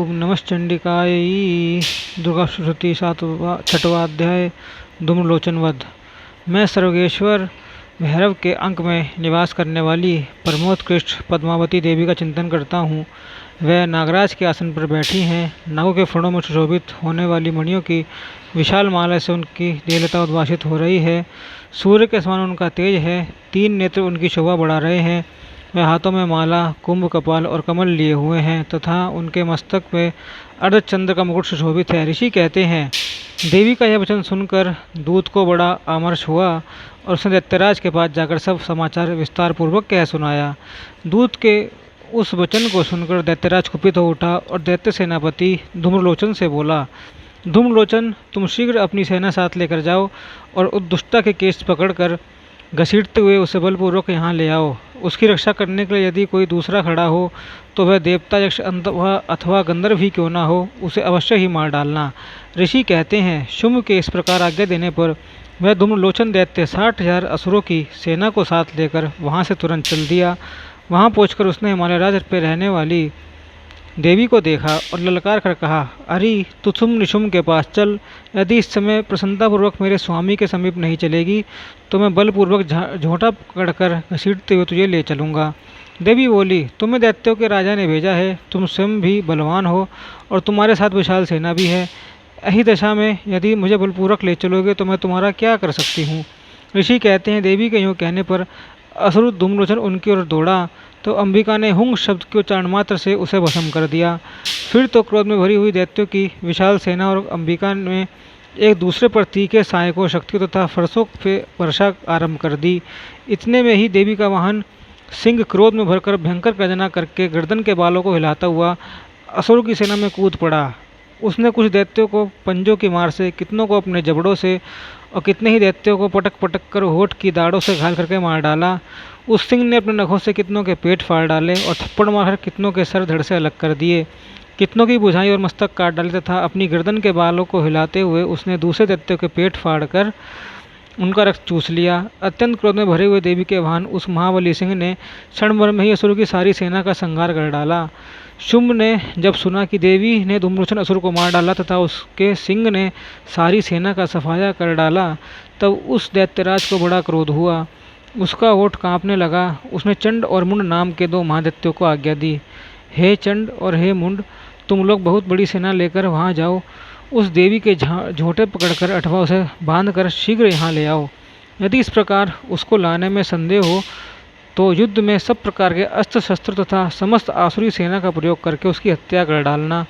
ओम नमश्चंडिकायै। दुर्गा श्रुति छठवां अध्याय। धूम्रलोचन वध। मैं सर्वेश्वर भैरव के अंक में निवास करने वाली प्रमोदकृष्ट पद्मावती देवी का चिंतन करता हूँ। वह नागराज के आसन पर बैठी हैं। नागों के फणों में सुशोभित होने वाली मणियों की विशाल माला से उनकी देवलता उद्भासित हो रही है। सूर्य के समान उनका तेज है। 3 नेत्र उनकी शोभा बढ़ा रहे हैं। वह हाथों में माला, कुंभ, कपाल और कमल लिए हुए हैं तथा उनके मस्तक में अर्धचंद्र का मुकुट सुशोभित है। ऋषि कहते हैं, देवी का यह वचन सुनकर दूत को बड़ा आमर्ष हुआ और उसने दैत्यराज के पास जाकर सब समाचार विस्तार पूर्वक कह सुनाया। दूत के उस वचन को सुनकर दैत्यराज कुपित हो उठा और दैत्य सेनापति धूम्रलोचन से बोला, धूम्रलोचन, तुम शीघ्र अपनी सेना साथ लेकर जाओ और उस दुष्टा के केश पकड़कर घसीटते हुए उसे बलपूर्वक यहाँ ले आओ। उसकी रक्षा करने के लिए यदि कोई दूसरा खड़ा हो तो वह देवता, यक्ष अथवा गंधर्व ही क्यों ना हो, उसे अवश्य ही मार डालना। ऋषि कहते हैं, शुंभ के इस प्रकार आज्ञा देने पर वह धूम्रलोचन दैत्य 60,000 असुरों की सेना को साथ लेकर वहाँ से तुरंत चल दिया। वहाँ पहुँचकर उसने हिमालय राज पर रहने वाली देवी को देखा और ललकार कर कहा, अरे तुम निशुंभ के पास चल। यदि इस समय प्रसन्नतापूर्वक मेरे स्वामी के समीप नहीं चलेगी तो मैं बलपूर्वक झोंटा पकड़कर घसीटते हुए तुझे ले चलूँगा। देवी बोली, तुम्हें दैत्यों के राजा ने भेजा है। तुम स्वयं भी बलवान हो और तुम्हारे साथ विशाल सेना भी है। ऐसी दशा में यदि मुझे बलपूर्वक ले चलोगे तो मैं तुम्हारा क्या कर सकती हूँ। ऋषि कहते हैं, देवी के यूँ कहने पर असुर धूम्रलोचन उनकी ओर दौड़ा तो अंबिका ने हुंग शब्द के उच्चारण मात्र से उसे भस्म कर दिया। फिर तो क्रोध में भरी हुई दैत्यों की विशाल सेना और अंबिका ने एक दूसरे पर तीखे सहायकों, शक्तियों तथा फरसों पे वर्षा आरंभ कर दी। इतने में ही देवी का वाहन सिंह क्रोध में भरकर भयंकर गर्जना करके गर्दन के बालों को हिलाता हुआ असुरों की सेना में कूद पड़ा। उसने कुछ दैत्यों को पंजों की मार से, कितनों को अपने जबड़ों से और कितने ही दैत्यों को पटक पटक कर होठ की दाढ़ों से घायल करके मार डाला। उस सिंह ने अपने नखों से कितनों के पेट फाड़ डाले और थप्पड़ मारकर कितनों के सर धड़ से अलग कर दिए। कितनों की भुजाएं और मस्तक काट डाले तथा अपनी गर्दन के बालों को हिलाते हुए उसने दूसरे दैत्यों के पेट फाड़कर उनका रक्त चूस लिया। अत्यंत क्रोध में भरे हुए देवी के वाहन उस महाबली सिंह ने क्षण भर में ही असुर की सारी सेना का संहार कर डाला। शुंभ ने जब सुना कि देवी ने धूम्रलोचन असुर को मार डाला तथा उसके सिंह ने सारी सेना का सफाया कर डाला, तब उस दैत्यराज को बड़ा क्रोध हुआ। उसका होठ कांपने लगा। उसने चंड और मुंड नाम के 2 महादैत्यों को आज्ञा दी, हे चंड और हे मुंड, तुम लोग बहुत बड़ी सेना लेकर वहाँ जाओ। उस देवी के झोंटे पकड़कर अथवा उसे बांधकर शीघ्र यहाँ ले आओ। यदि इस प्रकार उसको लाने में संदेह हो तो युद्ध में सब प्रकार के अस्त्र शस्त्र तथा समस्त आसुरी सेना का प्रयोग करके उसकी हत्या कर डालना।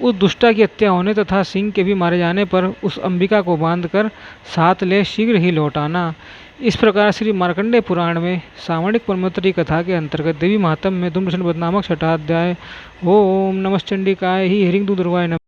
उस दुष्टा की हत्या होने तथा सिंह के भी मारे जाने पर उस अंबिका को बांधकर साथ ले शीघ्र ही लौट आना। इस प्रकार श्री मार्कंडेय पुराण में सामणिक परमोत्तरी कथा के अंतर्गत देवी महात्म्य में धूम्रलोचन वध नामक 6वां अध्याय। ओम नमश्चंडिकाय ही हिरिंग दुर्वाय नमः।